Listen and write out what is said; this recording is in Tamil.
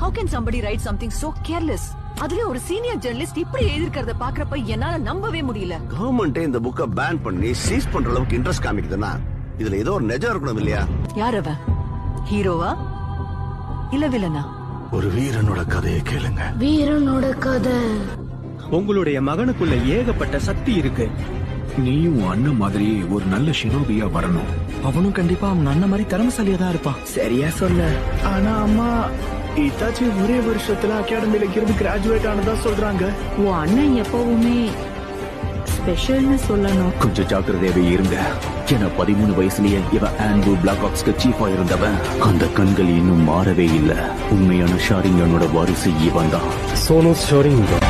How can somebody write something so careless? அதுலயும் ஒரு சீனியர் ஜெர்னலிஸ்ட் இப்படி எழுதிருக்கிறத பாக்குறப்ப என்னால நம்பவே முடியல. கவர்மெண்ட் இந்த புக்க பேன் பண்ணி சீஸ் பண்ற அளவுக்கு இன்ட்ரெஸ்ட் காமிக்குதுன்னா இதுல ஏதோ ஒரு நிஜம் இருக்கணும் இல்லையா? யார் அவன்? ஹீரோவா இல்ல வில்லனா? ஒரு வீரனோட கதையை கேளுங்க. வீரனோட கதை. உங்களுடைய மகனுக்குள்ள ஏகப்பட்ட சக்தி இருக்கு. நீயும் அண்ணன் மாதிரி ஒரு நல்ல ஷினோபியா வரணும். அவனும் கண்டிப்பா அவன் அண்ணன் மாதிரி திறமசாலியா தான் இருப்பான். சரியா சொல்ல. ஆனா அம்மா இத்தாச்சி ஒரே வருஷத்துல அகாடமில இருந்து கிராஜுவேட் ஆனதா சொல்றாங்க. உன் அண்ணன் எப்பவுமே ஸ்பெஷல்னு சொல்லணும். கொஞ்சம் ஜாக்கிரதையாவே இருங்க. ஏன்னா 13 வயசுலயே இவன் ஆண்ட்ரூ பிளாக் ஆப்ஸ்க்கு சீஃபா இருந்தவன். அந்த கண்கள் இன்னும் மாறவே இல்ல. உண்மையான ஷாரிங்கனோட வாரிசு இவன் தான். சோனு ஷாரிங்கன்.